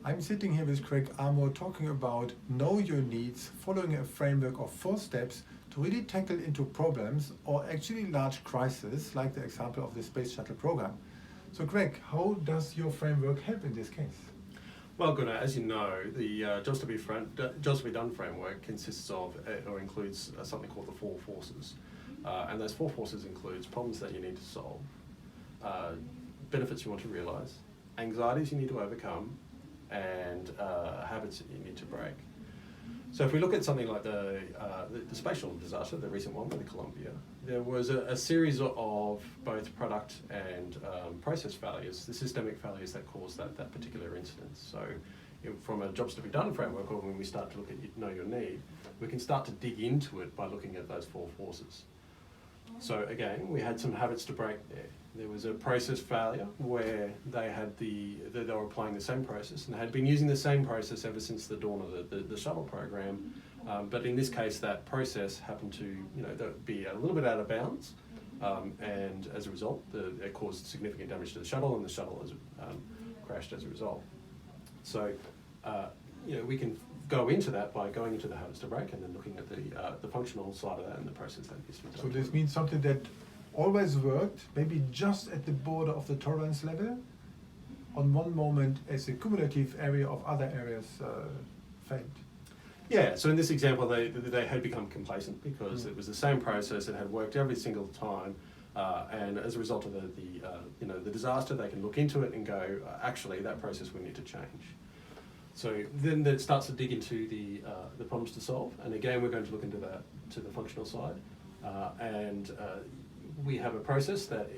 I'm sitting here with Craig Armour talking about know your needs, following a framework of 4 steps to really tackle into problems or actually large crises, like the example of the Space Shuttle program. So Craig, how does your framework help in this case? Well, Gunnar, as you know, the Jobs to be Done framework consists of or includes something called the 4 forces. And those 4 forces includes problems that you need to solve, benefits you want to realise, anxieties you need to overcome, and habits that you need to break. So if we look at something like the spatial disaster, the recent one with the Columbia, there was a series of both product and process failures, the systemic failures that caused that particular incident. So from a Jobs to be Done framework, or when we start to look at Know Your Need, we can start to dig into it by looking at those 4 forces. So again, we had some habits to break there. There was a process failure where they were applying the same process and had been using the same process ever since the dawn of the shuttle program. But in this case, that process happened to be a little bit out of bounds, and as a result, it caused significant damage to the shuttle, and the shuttle has crashed as a result. So we can go into that by going into the habits to break and then looking at the functional side of that and the process that needs to be done. So this means something that always worked, maybe just at the border of the tolerance level, on one moment as a cumulative area of other areas failed. Yeah, so in this example, they had become complacent because it was the same process, it had worked every single time, and as a result of the disaster, they can look into it and go, actually, that process we need to change. So then it starts to dig into the problems to solve, and again, we're going to look into the functional side, and we have a process that,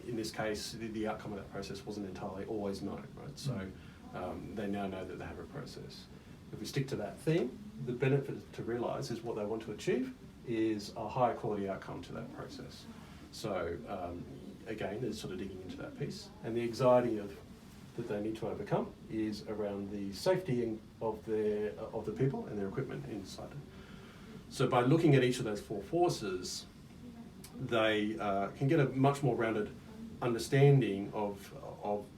in this case, the outcome of that process wasn't entirely always known, right? So they now know that they have a process. If we stick to that theme, the benefit to realise is what they want to achieve is a higher quality outcome to that process. So again, there's sort of digging into that piece, and the anxiety that they need to overcome is around the safety of the people and their equipment inside it. So by looking at each of those 4 forces, they can get a much more rounded understanding of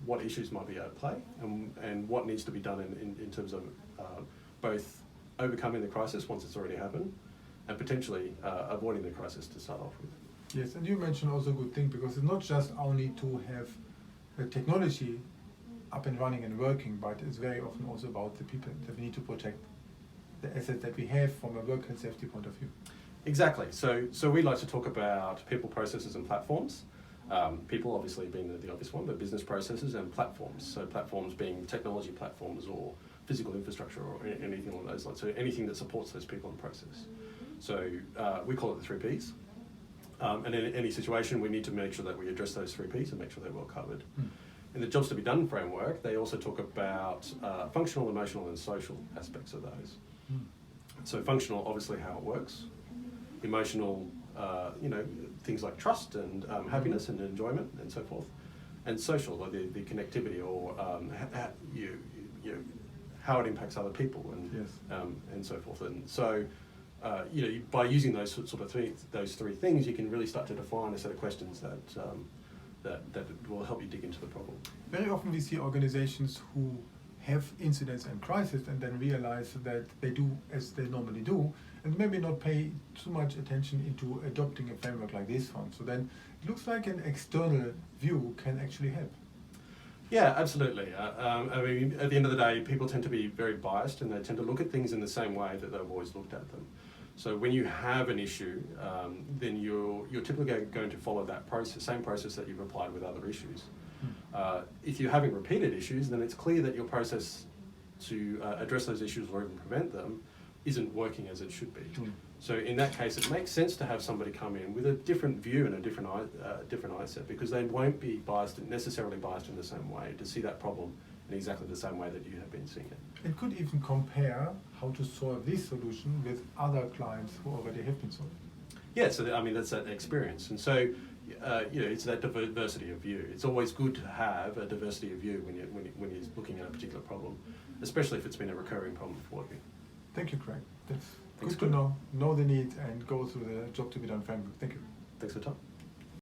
what issues might be at play and what needs to be done in terms of both overcoming the crisis once it's already happened and potentially avoiding the crisis to start off with. Yes, and you mentioned also a good thing, because it's not just only to have the technology up and running and working, but it's very often also about the people that we need to protect, the assets that we have from a work and safety point of view. Exactly. So we like to talk about people, processes, and platforms. People obviously being the obvious one, but business processes and platforms. So platforms being technology platforms or physical infrastructure or anything along those lines. So anything that supports those people and process. So we call it the 3 Ps. And in any situation, we need to make sure that we address those 3 Ps and make sure they're well covered. In the Jobs to be Done framework, they also talk about functional, emotional, and social aspects of those. So functional, obviously how it works. Emotional, things like trust and happiness and enjoyment and so forth. And social, like the connectivity or how it impacts other people and so forth. And so, by using those those 3 things, you can really start to define a set of questions that will help you dig into the problem. Very often we see organizations who have incidents and crises and then realize that they do as they normally do and maybe not pay too much attention into adopting a framework like this one. So then it looks like an external view can actually help. Yeah, absolutely. I mean, at the end of the day, people tend to be very biased and they tend to look at things in the same way that they've always looked at them. So when you have an issue, then you're typically going to follow that same process that you've applied with other issues. If you're having repeated issues, then it's clear that your process to address those issues or even prevent them isn't working as it should be. So in that case, it makes sense to have somebody come in with a different view and a different eye set, because they won't be necessarily biased in the same way to see that problem in exactly the same way that you have been seeing it. It could even compare how to solve this solution with other clients who already have been solved. Yeah, so I mean that's that experience, and so it's that diversity of view. It's always good to have a diversity of view when you're looking at a particular problem, especially if it's been a recurring problem for you. Thank you, Craig. That's good to know the need and go through the Job to be Done framework. Thank you. Thanks for the time.